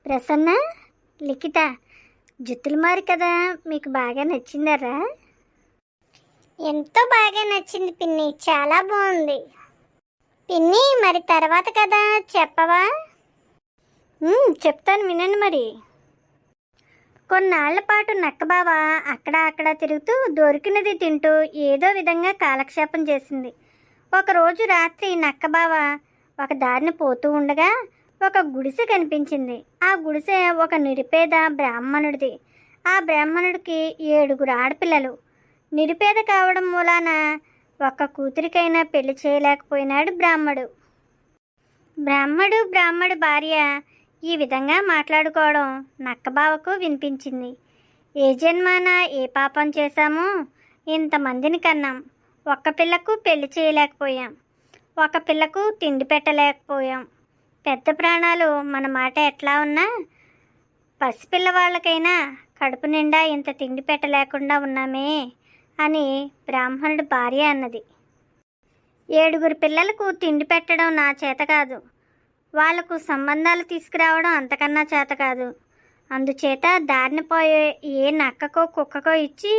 ప్రసన్న, లిఖిత, జుత్తులు మారి కదా మీకు బాగా నచ్చిందరా? ఎంతో బాగా నచ్చింది పిన్ని, చాలా బాగుంది పిన్ని. మరి తర్వాత కదా చెప్పవా? చెప్తాను వినండి మరి. కొన్నాళ్ల పాటు నక్కబావ అక్కడ తిరుగుతూ దొరికినది తింటూ ఏదో విధంగా కాలక్షేపం చేసింది. ఒకరోజు రాత్రి నక్కబావ ఒక దారిని పోతూ ఉండగా ఒక గుడిసె కనిపించింది. ఆ గుడిసె ఒక నిరుపేద బ్రాహ్మణుడిది. ఆ బ్రాహ్మణుడికి 7 ఆడపిల్లలు. నిరుపేద కావడం మూలాన ఒక్క కూతురికైనా పెళ్లి చేయలేకపోయినాడు బ్రాహ్మడు భార్య ఈ విధంగా మాట్లాడుకోవడం నక్కబావకు వినిపించింది. ఏ జన్మాన ఏ పాపం చేశామో ఇంతమందిని కన్నాం, ఒక్క పిల్లకు పెళ్లి చేయలేకపోయాం, ఒక పిల్లకు తిండి పెట్టలేకపోయాం. పెద్ద ప్రాణాలు మన మాట ఎట్లా ఉన్నా పసిపిల్లవాళ్ళకైనా కడుపు నిండా ఇంత తిండి పెట్టలేకుండా ఉన్నామే అని బ్రాహ్మణుడి భార్య అన్నది. 7 పిల్లలకు తిండి పెట్టడం నా చేత కాదు, వాళ్లకు సంబంధాలు తీసుకురావడం అంతకన్నా చేత కాదు. అందుచేత దారిని పోయే ఏ నక్కకో కుక్కకో ఇచ్చి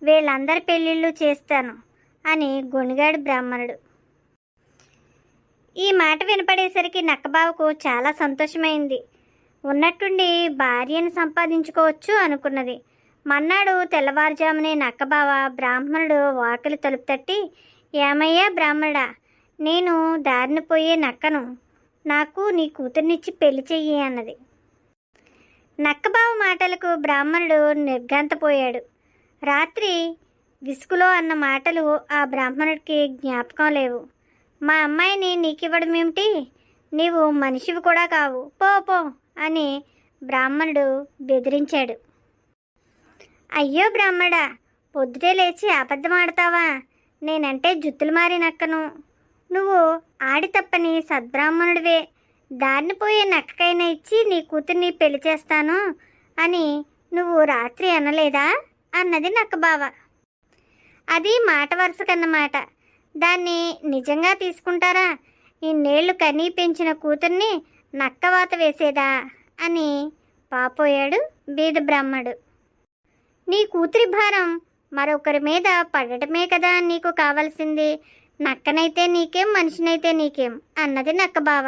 వీళ్ళందరి పెళ్ళిళ్ళు చేస్తాను అని గొణిగాడు బ్రాహ్మణుడు. ఈ మాట వినపడేసరికి నక్కబావకు చాలా సంతోషమైంది. ఉన్నట్టుండి భార్యను సంపాదించుకోవచ్చు అనుకున్నది. మన్నాడు తెల్లవారుజామునే నక్కబావ బ్రాహ్మణుడు వాకిలి తలుపు తట్టి, ఏమయ్యా బ్రాహ్మణుడా, నేను దారిని పోయే నక్కను, నాకు నీ కూతుర్నిచ్చి పెళ్లి చెయ్యి అన్నది. నక్కబావ మాటలకు బ్రాహ్మణుడు నిర్ఘాంతపోయాడు. రాత్రి విసుగులో అన్న మాటలు ఆ బ్రాహ్మణుడికి జ్ఞాపకం లేవు. మా అమ్మాయిని నీకివ్వడం ఏమిటి, నీవు మనిషివి కూడా కావు, పో పో అని బ్రాహ్మణుడు బెదిరించాడు. అయ్యో బ్రాహ్మడా, పొద్దుటే లేచి అబద్ధం ఆడతావా? నేనంటే జుత్తులు మారి నక్కను, నువ్వు ఆడి తప్పని సద్బ్రాహ్మణుడివే. దారిని పోయే నక్కకైనా ఇచ్చి నీ కూతుర్ని పెళ్లి చేస్తాను అని నువ్వు రాత్రి అనలేదా అన్నది నక్కబావ. అది మాట వరుసకన్నమాట, దాన్ని నిజంగా తీసుకుంటారా? ఇన్నేళ్లు కనీ పెంచిన కూతుర్ని నక్కవాత వేసేదా అని పాపోయాడు బీద బ్రాహ్మడు. నీ కూతురి భారం మరొకరి మీద పడటమే కదా నీకు కావలసింది, నక్కనైతే నీకేం మనిషినైతే నీకేం అన్నది నక్కబావ.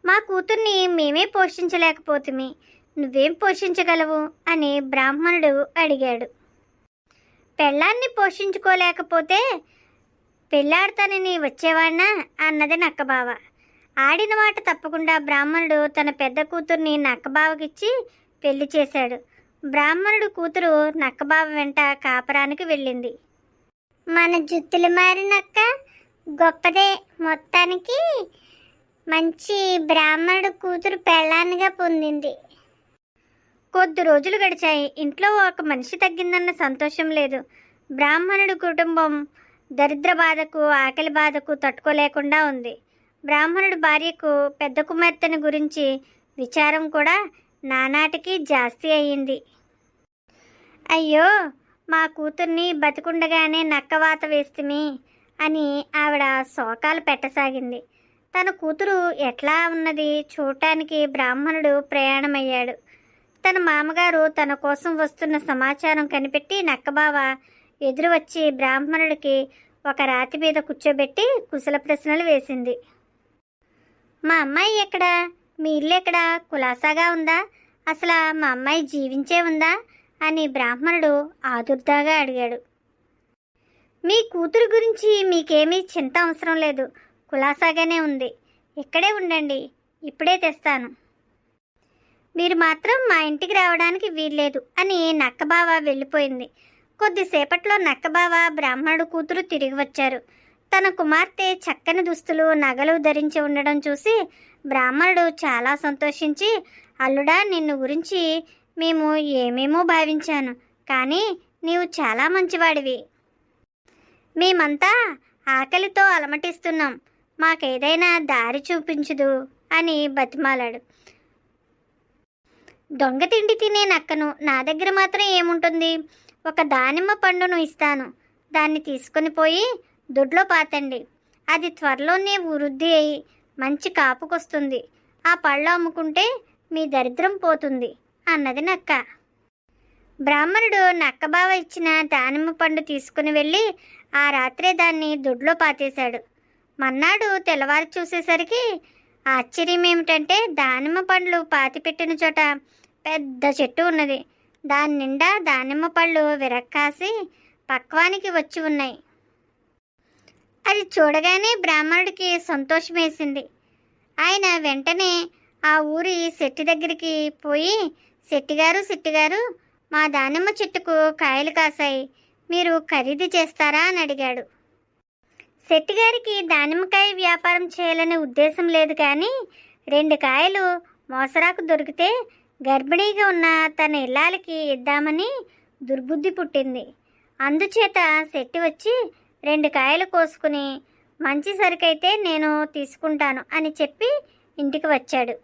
మా కూతుర్ని మేమే పోషించలేకపోతుమి, నువ్వేం పోషించగలవు అని బ్రాహ్మణుడు అడిగాడు. పెళ్ళాన్ని పోషించుకోలేకపోతే పెళ్ళాడతానని వచ్చేవాణ్ణా అన్నది నక్కబావ. ఆడిన మాట తప్పకుండా బ్రాహ్మణుడు తన పెద్ద కూతుర్ని నక్కబావకిచ్చి పెళ్లి చేశాడు. బ్రాహ్మణుడు కూతురు నక్కబావ వెంట కాపరానికి వెళ్ళింది. మన జుత్తులు మారినక్క గొప్పదే, మొత్తానికి మంచి బ్రాహ్మణుడు కూతురు పెళ్ళాన్నిగా పొందింది. కొద్ది రోజులు గడిచాయి. ఇంట్లో ఒక మనిషి తగ్గిందన్న సంతోషం లేదు. బ్రాహ్మణుడు కుటుంబం దరిద్ర బాధకు ఆకలి బాధకు తట్టుకోలేకుండా ఉంది. బ్రాహ్మణుడు భార్యకు పెద్ద కుమార్తెను గురించి విచారం కూడా నానాటికి జాస్తి అయ్యింది. అయ్యో, మా కూతుర్ని బతికుండగానే నక్కవాత వేస్తుమి అని ఆవిడ శోకాలు పెట్టసాగింది. తన కూతురు ఎట్లా ఉన్నది చూడటానికి బ్రాహ్మణుడు ప్రయాణమయ్యాడు. తన మామగారు తన కోసం వస్తున్న సమాచారం కనిపెట్టి నక్కబావ ఎదురు వచ్చి బ్రాహ్మణుడికి ఒక రాతి మీద కూర్చోబెట్టి కుశల ప్రశ్నలు వేసింది. మా అమ్మాయి ఎక్కడా, మీ ఇల్లు ఎక్కడా, కులాసాగా ఉందా, అసలు మా అమ్మాయి జీవించే ఉందా అని బ్రాహ్మణుడు ఆదుర్దాగా అడిగాడు. మీ కూతురు గురించి మీకేమీ చింత అవసరం లేదు, కులాసాగానే ఉంది, ఇక్కడే ఉండండి, ఇప్పుడే తెస్తాను, మీరు మాత్రం మా ఇంటికి రావడానికి వీల్లేదు అని నక్కబావ వెళ్ళిపోయింది. కొద్దిసేపట్లో నక్కబావ బ్రాహ్మణుడు కూతురు తిరిగి వచ్చారు. తన కుమార్తె చక్కని దుస్తులు నగలు ధరించి ఉండడం చూసి బ్రాహ్మణుడు చాలా సంతోషించి, అల్లుడా, నిన్ను గురించి మేము ఏమేమో భావించాను, కానీ నీవు చాలా మంచివాడివి, మేమంతా ఆకలితో అలమటిస్తున్నాం, మాకేదైనా దారి చూపించుదు అని బతిమాలాడు. దొంగ తిండి తినే నక్కను, నా దగ్గర మాత్రం ఏముంటుంది, ఒక దానిమ్మ పండును ఇస్తాను, దాన్ని తీసుకొని పోయి దొడ్లో పాతండి, అది త్వరలోనే వృద్ధి అయి మంచి కాపుకొస్తుంది, ఆ పళ్ళు అమ్ముకుంటే మీ దరిద్రం పోతుంది అన్నది నక్క. బ్రాహ్మణుడు నక్కబావ ఇచ్చిన దానిమ్మ పండు తీసుకుని వెళ్ళి ఆ రాత్రే దాన్ని దొడ్లో పాతేశాడు. మన్నాడు తెల్లవారు చూసేసరికి ఆశ్చర్యం ఏమిటంటే దానిమ్మ పండ్లు పాతిపెట్టిన చోట పెద్ద చెట్టు ఉన్నది. దాని నిండా దానిమ్మ పళ్ళు విరక్కాసి పక్వానికి వచ్చి ఉన్నాయి. అది చూడగానే బ్రాహ్మణుడికి సంతోషం వేసింది. ఆయన వెంటనే ఆ ఊరి శెట్టి దగ్గరికి పోయి, శెట్టిగారు మా దానిమ్మ చెట్టుకు కాయలు కాసాయి, మీరు ఖరీదు చేస్తారా అని అడిగాడు. శెట్టిగారికి దానిమ్మకాయ వ్యాపారం చేయాలనే ఉద్దేశం లేదు, కానీ 2 కాయలు మోసరాకు దొరికితే గర్భిణీగా ఉన్న తన ఇల్లాలకి ఇద్దామని దుర్బుద్ధి పుట్టింది. అందుచేత శెట్టి వచ్చి 2 కాయలు కోసుకుని మంచి సరుకైతే నేను తీసుకుంటాను అని చెప్పి ఇంటికి వచ్చాడు.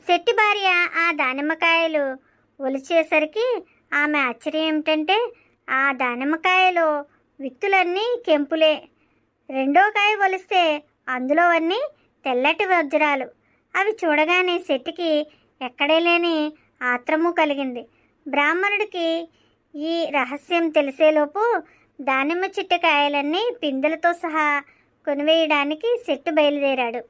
శెట్టి భార్య ఆ దానిమ్మకాయలు ఒలిచేసరికి ఆమె ఆశ్చర్యం ఏమిటంటే ఆ దానిమ్మకాయలో విత్తులన్నీ కెంపులే. 2వ కాయ ఒలిస్తే అందులో అన్నీ తెల్లటి వజ్రాలు. అవి చూడగానే శెట్టికి ఎక్కడే లేని ఆత్రము కలిగింది. బ్రాహ్మణుడికి ఈ రహస్యం తెలిసేలోపు దానిమ్మ చెట్టు కాయలన్నీ పిందెలతో సహా కొనివేయడానికి శెట్టి బయలుదేరాడు.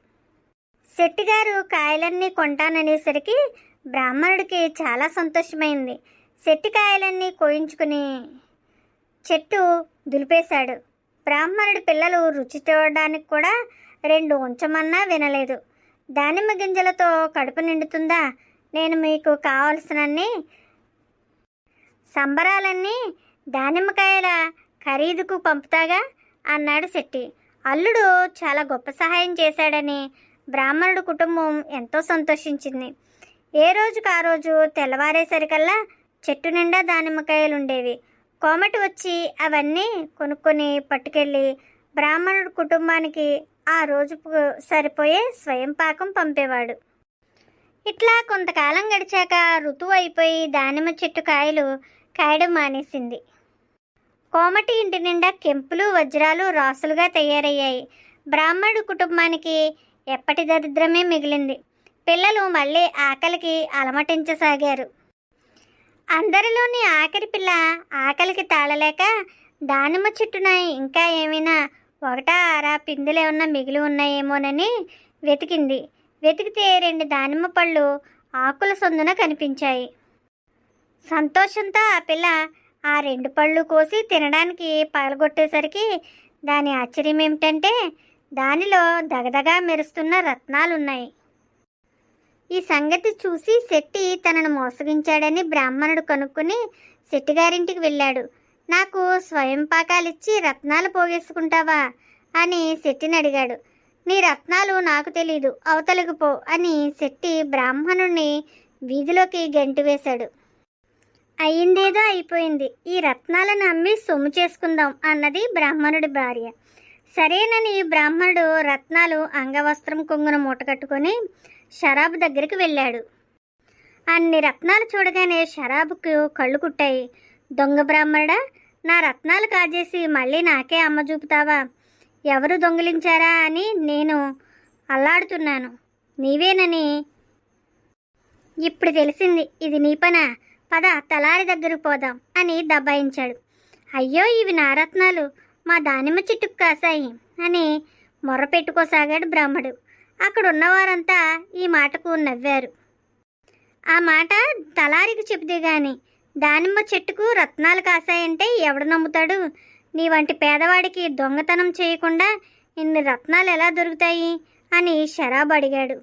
శెట్టిగారు కాయలన్నీ కొంటాననేసరికి బ్రాహ్మణుడికి చాలా సంతోషమైంది. శెట్టి కాయలన్నీ కోయించుకుని చెట్టు దులిపేశాడు. బ్రాహ్మణుడి పిల్లలు రుచి చూడడానికి కూడా 2 ఉంచమన్నా వినలేదు. దానిమ్మ గింజలతో కడుపు నిండుతుందా, నేను మీకు కావలసినన్ని సంబరాలన్నీ దానిమ్మకాయల ఖరీదుకు పంపుతాగా అన్నాడు శెట్టి. అల్లుడు చాలా గొప్ప సహాయం చేశాడని బ్రాహ్మణుడి కుటుంబం ఎంతో సంతోషించింది. ఏ రోజుకు ఆ రోజు తెల్లవారేసరికల్లా చెట్టు నిండా దానిమ్మకాయలుండేవి. కోమటి వచ్చి అవన్నీ కొనుక్కొని పట్టుకెళ్ళి బ్రాహ్మణుడి కుటుంబానికి ఆ రోజుకు సరిపోయే స్వయం పాకం పంపేవాడు. ఇట్లా కొంతకాలం గడిచాక ఋతువు అయిపోయి దానిమ్మ చెట్టు కాయలు కాయడం మానేసింది. కోమటి ఇంటి నిండా కెంపులు వజ్రాలు రాసులుగా తయారయ్యాయి. బ్రాహ్మణుడి కుటుంబానికి ఎప్పటి దరిద్రమే మిగిలింది. పిల్లలు మళ్ళీ ఆకలికి అలమటించసాగారు. అందరిలోని ఆఖరి పిల్ల ఆకలికి తాళలేక దానిమ్మ చెట్టున ఇంకా ఏమైనా 1-6 పిందెలేమన్నా మిగిలి ఉన్నాయేమోనని వెతికింది. వెతికితే 2 దానిమ్మ పళ్ళు ఆకుల సందున కనిపించాయి. సంతోషంతో ఆ పిల్ల ఆ 2 పళ్ళు కోసి తినడానికి పగలగొట్టేసరికి దాని ఆశ్చర్యం ఏమిటంటే దానిలో దగదగా మెరుస్తున్న రత్నాలున్నాయి. ఈ సంగతి చూసి శెట్టి తనను మోసగించాడని బ్రాహ్మణుడు కనుక్కుని శెట్టిగారింటికి వెళ్ళాడు. నాకు స్వయం పాకాలిచ్చి రత్నాలు పోగేసుకుంటావా అని శెట్టిని అడిగాడు. నీ రత్నాలు నాకు తెలీదు, అవతలికి పో అని శెట్టి బ్రాహ్మణుడిని వీధిలోకి గెంటివేశాడు. అయ్యిందేదో అయిపోయింది, ఈ రత్నాలను అమ్మి సొమ్ము చేసుకుందాం అన్నది బ్రాహ్మణుడి భార్య. సరేనని బ్రాహ్మణుడు రత్నాలు అంగవస్త్రం కొంగున మూటకట్టుకొని షరాబు దగ్గరికి వెళ్ళాడు. అన్ని రత్నాలు చూడగానే షరాబుకు కళ్ళు కుట్టాయి. దొంగ బ్రాహ్మణుడా, నా రత్నాలు కాజేసి మళ్ళీ నాకే అమ్మ చూపుతావా? ఎవరు దొంగిలించారా అని నేను అల్లాడుతున్నాను, నీవేనని ఇప్పుడు తెలిసింది. ఇది నీ పనా? పద తలారి దగ్గరకు పోదాం అని దబాయించాడు. అయ్యో, ఇవి నా రత్నాలు, మా దానిమ్మ చెట్టుకు కాసాయి అని మొర్ర పెట్టుకోసాగాడు బ్రాహ్మడు. అక్కడున్నవారంతా ఈ మాటకు నవ్వారు. ఆ మాట తలారికి చెబితే గాని దానిమ్మ చెట్టుకు రత్నాలు కాసాయంటే ఎవడు నమ్ముతాడు? నీ వంటి పేదవాడికి దొంగతనం చేయకుండా ఇన్ని రత్నాలు ఎలా దొరుకుతాయి అని షరాబు అడిగాడు.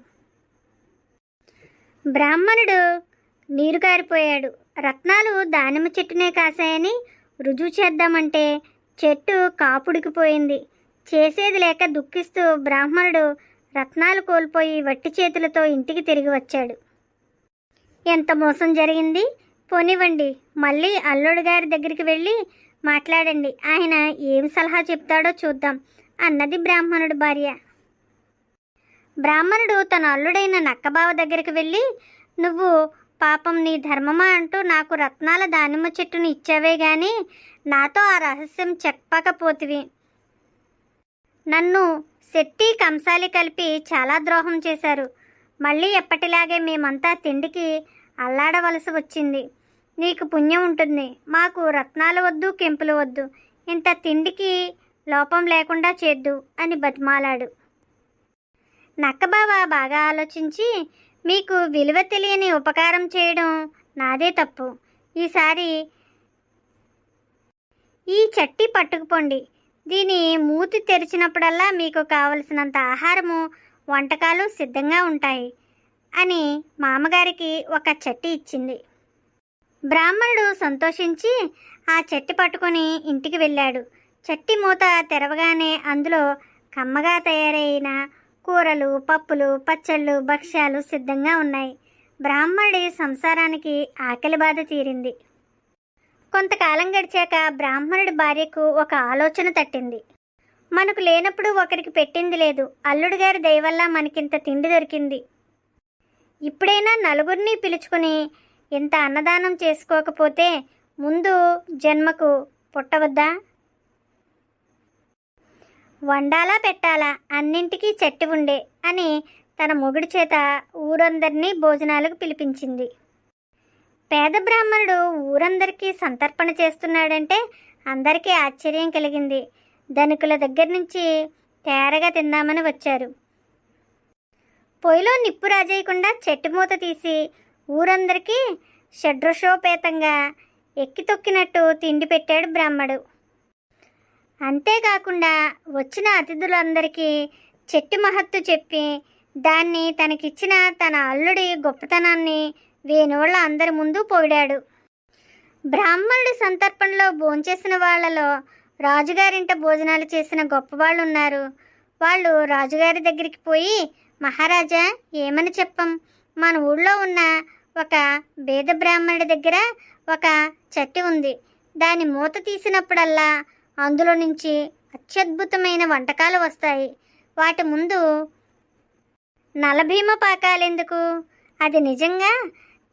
బ్రాహ్మణుడు నీరు కారిపోయాడు. రత్నాలు దానిమ్మ చెట్టునే కాసాయని రుజువు చేద్దామంటే చెట్టు కాపుడికిపోయింది. చేసేది లేక దుఃఖిస్తూ బ్రాహ్మణుడు రత్నాలు కోల్పోయి వట్టి చేతులతో ఇంటికి తిరిగి వచ్చాడు. ఎంత మోసం జరిగింది! పోనివ్వండి, మళ్ళీ అల్లుడు గారి దగ్గరికి వెళ్ళి మాట్లాడండి, ఆయన ఏం సలహా చెప్తాడో చూద్దాం అన్నది బ్రాహ్మణుడి భార్య. బ్రాహ్మణుడు తన అల్లుడైన నక్కబావ దగ్గరికి వెళ్ళి, నువ్వు పాపం నీ ధర్మమా అంటూ నాకు రత్నాల దానిమ్మ చెట్టుని ఇచ్చావే గాని నాతో ఆ రహస్యం చెప్పకపోతివి. నన్ను శెట్టి కంసాలి కలిపి చాలా ద్రోహం చేశారు. మళ్ళీ ఎప్పటిలాగే మేమంతా తిండికి అల్లాడవలసి వచ్చింది. నీకు పుణ్యం ఉంటుంది. మాకు రత్నాలు వద్దు, కెంపులు వద్దు. ఇంత తిండికి లోపం లేకుండా చేద్దు అని బతిమాలాడు. నక్కబావ బాగా ఆలోచించి, మీకు విలువ తెలియని ఉపకారం చేయడం నాదే తప్పు. ఈసారి ఈ చట్టి పట్టుకుపోండి. దీని మూతి తెరిచినప్పుడల్లా మీకు కావలసినంత ఆహారము, వంటకాలు సిద్ధంగా ఉంటాయి అని మామగారికి ఒక చట్టి ఇచ్చింది. బ్రాహ్మణుడు సంతోషించి ఆ చట్టి పట్టుకొని ఇంటికి వెళ్ళాడు. చట్టి మూత తెరవగానే అందులో కమ్మగా తయారైన కూరలు, పప్పులు, పచ్చళ్ళు, భక్ష్యాలు సిద్ధంగా ఉన్నాయి. బ్రాహ్మణుడి సంసారానికి ఆకలి బాధ తీరింది. కొంతకాలం గడిచాక బ్రాహ్మణుడి భార్యకు ఒక ఆలోచన తట్టింది. మనకు లేనప్పుడు ఒకరికి పెట్టింది లేదు. అల్లుడు గారి దయ వల్ల మనకింత తిండి దొరికింది. ఇప్పుడైనా నలుగురిని పిలుచుకుని ఇంత అన్నదానం చేసుకోకపోతే ముందు జన్మకు పుట్టవద్దా? వండాలా పెట్టాలా అన్నింటికీ చెట్టి ఉండే అని తన మొగుడి చేత ఊరందరినీ భోజనాలకు పిలిపించింది. పేద బ్రాహ్మణుడు ఊరందరికీ సంతర్పణ చేస్తున్నాడంటే అందరికీ ఆశ్చర్యం కలిగింది. ధనికుల దగ్గర నుంచి తేరగా తిందామని వచ్చారు. పొయ్యిలో నిప్పు రాజేయకుండా చెట్టు మూత తీసి ఊరందరికీ షడ్రసోపేతంగా ఎక్కి తొక్కినట్టు తిండి పెట్టాడు బ్రాహ్మడు. అంతేకాకుండా వచ్చిన అతిథులందరికీ చెట్టు మహత్తు చెప్పి దాన్ని తనకిచ్చిన తన అల్లుడి గొప్పతనాన్ని వేణువుళ్ళ అందరి ముందు పొగిడాడు. బ్రాహ్మణుడి సంతర్పణలో భోంచేసిన వాళ్లలో రాజుగారింట భోజనాలు చేసిన గొప్పవాళ్ళు ఉన్నారు. వాళ్ళు రాజుగారి దగ్గరికి పోయి, మహారాజా ఏమని చెప్పం, మన ఊళ్ళో ఉన్న ఒక బేద బ్రాహ్మణుడి దగ్గర ఒక చట్టి ఉంది. దాని మూత తీసినప్పుడల్లా అందులో నుంచి అత్యద్భుతమైన వంటకాలు వస్తాయి. వాటి ముందు నలభీమ పాకాలెందుకు? అది నిజంగా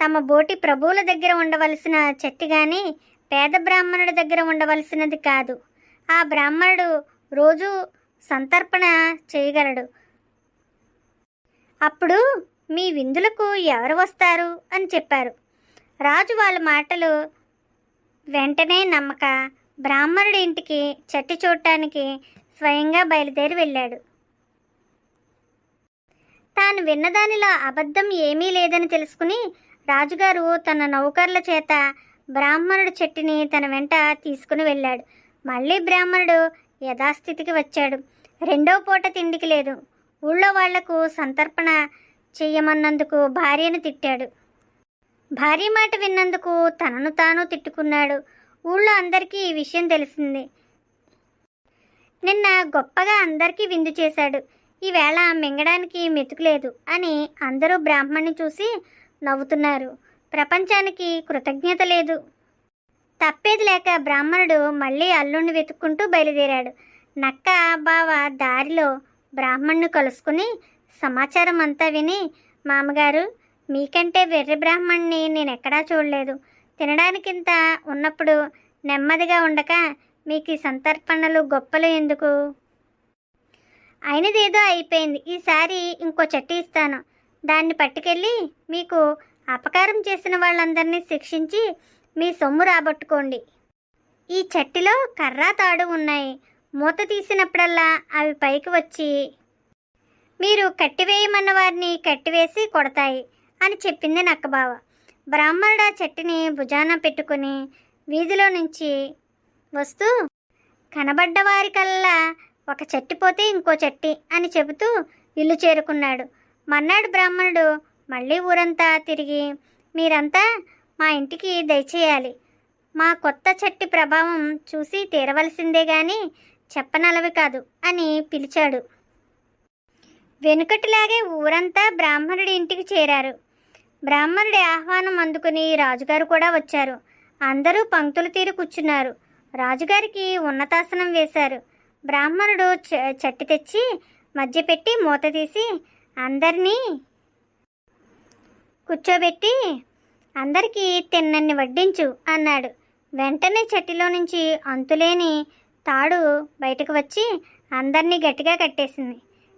తమ బోటి ప్రభువుల దగ్గర ఉండవలసిన చట్టి కానీ పేద బ్రాహ్మణుడి దగ్గర ఉండవలసినది కాదు. ఆ బ్రాహ్మణుడు రోజు సంతర్పణ చేయగలడు. అప్పుడు మీ విందులకు ఎవరు వస్తారు అని చెప్పారు. రాజు వాళ్ళ మాటలు వెంటనే నమ్మక బ్రాహ్మణుడి ఇంటికి చట్టి చూడటానికి స్వయంగా బయలుదేరి వెళ్ళాడు. తాను విన్నదానిలో అబద్ధం ఏమీ లేదని తెలుసుకుని రాజుగారు తన నౌకర్ల చేత బ్రాహ్మణుడి చెట్టుని తన వెంట తీసుకుని వెళ్ళాడు. మళ్ళీ బ్రాహ్మణుడు యథాస్థితికి వచ్చాడు. రెండో పూట తిండికి లేదు. ఊళ్ళో వాళ్లకు సంతర్పణ చెయ్యమన్నందుకు భార్యను తిట్టాడు. భార్య మాట విన్నందుకు తనను తాను తిట్టుకున్నాడు. ఊళ్ళో అందరికీ ఈ విషయం తెలిసింది. నిన్న గొప్పగా అందరికీ విందు చేశాడు, ఈవేళ మింగడానికి మెతుకులేదు అని అందరూ బ్రాహ్మణ్ణి చూసి నవ్వుతున్నారు. ప్రపంచానికి కృతజ్ఞత లేదు. తప్పేది లేక బ్రాహ్మణుడు మళ్ళీ అల్లుణ్ణి వెతుక్కుంటూ బయలుదేరాడు. నక్క బావ దారిలో బ్రాహ్మణ్ణి కలుసుకుని సమాచారం అంతా విని, మామగారు, మీకంటే వెర్రి బ్రాహ్మణ్ణి నేనెక్కడా చూడలేదు. తినడానికింత ఉన్నప్పుడు నెమ్మదిగా ఉండక మీకు ఈ సంతర్పణలు గొప్పలు ఎందుకు? అయినదేదో అయిపోయింది. ఈసారి ఇంకో చట్టి ఇస్తాను. దాన్ని పట్టుకెళ్ళి మీకు అపకారం చేసిన వాళ్ళందరినీ శిక్షించి మీ సొమ్ము రాబట్టుకోండి. ఈ చట్టిలో కర్ర తాడు ఉన్నాయి. మూత తీసినప్పుడల్లా అవి పైకి వచ్చి మీరు కట్టివేయమన్న వారిని కట్టివేసి కొడతాయి అని చెప్పింది నక్కబావ. బ్రాహ్మణుడు ఆ చెట్టుని భుజాన పెట్టుకుని వీధిలో నుంచి వస్తూ కనబడ్డవారికల్లా ఒక చెట్టు పోతే ఇంకో చెట్టి అని చెబుతూ ఇల్లు చేరుకున్నాడు. మర్నాడు బ్రాహ్మణుడు మళ్ళీ ఊరంతా తిరిగి, మీరంతా మా ఇంటికి దయచేయాలి. మా కొత్త చెట్టి ప్రభావం చూసి తీరవలసిందే గాని చెప్పనలవి కాదు అని పిలిచాడు. వెనుకటిలాగే ఊరంతా బ్రాహ్మణుడి ఇంటికి చేరారు. బ్రాహ్మణుడి ఆహ్వానం అందుకుని రాజుగారు కూడా వచ్చారు. అందరూ పంక్తులు తీరి కూర్చున్నారు. రాజుగారికి ఉన్నతాసనం వేశారు. బ్రాహ్మణుడు చట్టి తెచ్చి మధ్య పెట్టి మూత తీసి అందరినీ కూర్చోబెట్టి అందరికీ తిన్నన్ని వడ్డించు అన్నాడు. వెంటనే చట్టిలో నుంచి అంతులేని తాడు బయటకు వచ్చి అందరినీ గట్టిగా కట్టేసింది.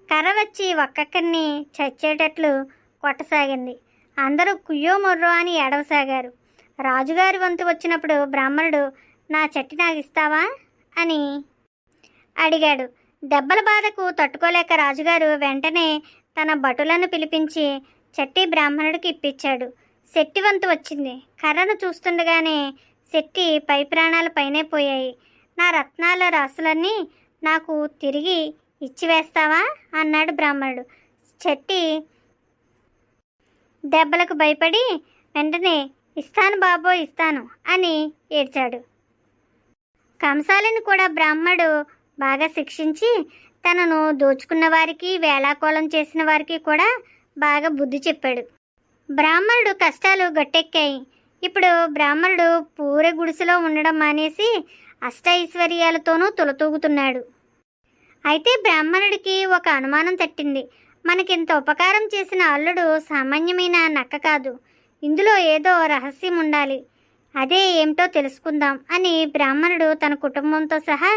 కర్ర వచ్చి ఒక్కొక్కరిని చచ్చేటట్లు కొట్టసాగింది. అందరూ కుయ్యో మొర్రో అని ఏడవసాగారు. రాజుగారి వంతు వచ్చినప్పుడు బ్రాహ్మణుడు, నా చెట్టి నాకు ఇస్తావా అని అడిగాడు. దెబ్బల బాధకు తట్టుకోలేక రాజుగారు వెంటనే తన భటులను పిలిపించి చెట్టి బ్రాహ్మణుడికి ఇప్పించాడు. శెట్టి వంతు వచ్చింది. కర్రను చూస్తుండగానే శెట్టి పై ప్రాణాలు పైనే పోయాయి. నా రత్నాల రాసులన్నీ నాకు తిరిగి ఇచ్చివేస్తావా అన్నాడు బ్రాహ్మణుడు. చెట్టి దెబ్బలకు భయపడి వెంటనే ఇస్తాను బాబో ఇస్తాను అని ఏడ్చాడు. కంసాలిని కూడా బ్రాహ్మణుడు బాగా శిక్షించి తనను దోచుకున్న వారికి వేళాకోళం చేసిన వారికి కూడా బాగా బుద్ధి చెప్పాడు. బ్రాహ్మణుడు కష్టాలు గట్టెక్కాయి. ఇప్పుడు బ్రాహ్మణుడు పూరె గుడిసెలో ఉండడం మానేసి అష్టైశ్వర్యాలతోనూ తులతూగుతున్నాడు. అయితే బ్రాహ్మణుడికి ఒక అనుమానం తట్టింది. మనకింత ఉపకారం చేసిన అల్లుడు సామాన్యమైన నక్క కాదు, ఇందులో ఏదో రహస్యం ఉండాలి, అదే ఏమిటో తెలుసుకుందాం అని బ్రాహ్మణుడు తన కుటుంబంతో సహా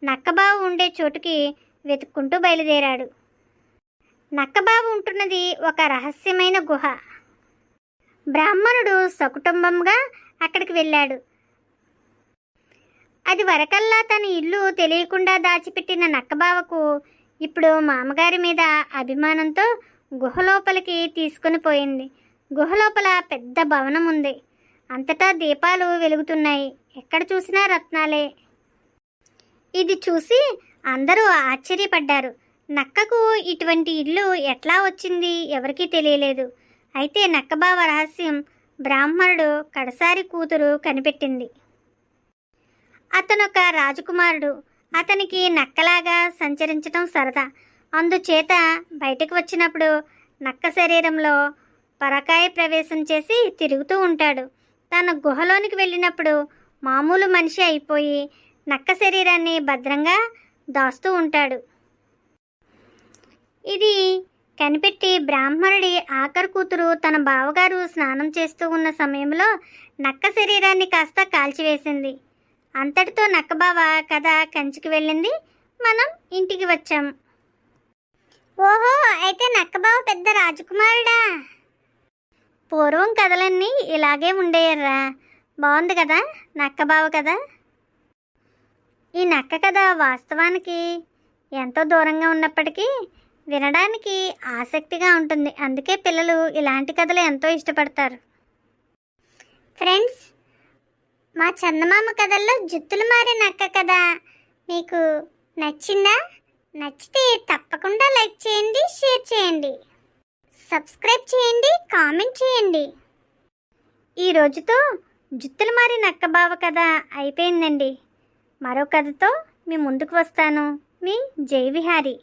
నక్కబావ ఉండే చోటుకి వెతుక్కుంటూ బయలుదేరాడు. నక్కబావ ఉంటున్నది ఒక రహస్యమైన గుహ. బ్రాహ్మణుడు సకుటుంబంగా అక్కడికి వెళ్ళాడు. అది వరకల్లా తన ఇల్లు తెలియకుండా దాచిపెట్టిన నక్కబావకు ఇప్పుడు మామగారి మీద అభిమానంతో గుహలోపలికి తీసుకుని పోయింది. గుహలోపల పెద్ద భవనం ఉంది. అంతటా దీపాలు వెలుగుతున్నాయి. ఎక్కడ చూసినా రత్నాలే. ఇది చూసి అందరూ ఆశ్చర్యపడ్డారు. నక్కకు ఇటువంటి ఇల్లు ఎట్లా వచ్చింది ఎవరికీ తెలియలేదు. అయితే నక్కబావ రహస్యం బ్రాహ్మణుడు కడసారి కూతురు కనిపెట్టింది. అతనొక రాజకుమారుడు. అతనికి నక్కలాగా సంచరించడం సరదా. అందుచేత బయటకు వచ్చినప్పుడు నక్క శరీరంలో పరకాయ ప్రవేశం చేసి తిరుగుతూ ఉంటాడు. తన గుహలోనికి వెళ్ళినప్పుడు మామూలు మనిషి అయిపోయి నక్క శరీరాన్ని భద్రంగా దాస్తూ ఉంటాడు. ఇది కనిపెట్టి బ్రాహ్మణుడి ఆఖరి కూతురు తన బావగారు స్నానం చేస్తూ ఉన్న సమయంలో నక్క శరీరాన్ని కాస్త కాల్చివేసింది. అంతటితో నక్కబావ కథ కంచికి వెళ్ళింది. మనం ఇంటికి వచ్చాం. ఓహో, అయితే నక్కబావ పెద్ద రాజకుమారుడా? పూర్వం కథలన్నీ ఇలాగే ఉండేయర్రా. బాగుంది కదా నక్కబావ కదా. ఈ నక్క కథ వాస్తవానికి ఎంతో దూరంగా ఉన్నప్పటికీ వినడానికి ఆసక్తిగా ఉంటుంది. అందుకే పిల్లలు ఇలాంటి కథలు ఎంతో ఇష్టపడతారు. ఫ్రెండ్స్, మా చందమామ కథల్లో జుత్తులు మారే నక్క కథ మీకు నచ్చిందా? నచ్చితే తప్పకుండా లైక్ చేయండి, షేర్ చేయండి, సబ్స్క్రైబ్ చేయండి, కామెంట్ చేయండి. ఈ రోజుతో జుత్తులు మారి నక్కబావ కథ అయిపోయిందండి. మరో కథతో మీ ముందుకు వస్తాను. మీ జై విహారీ.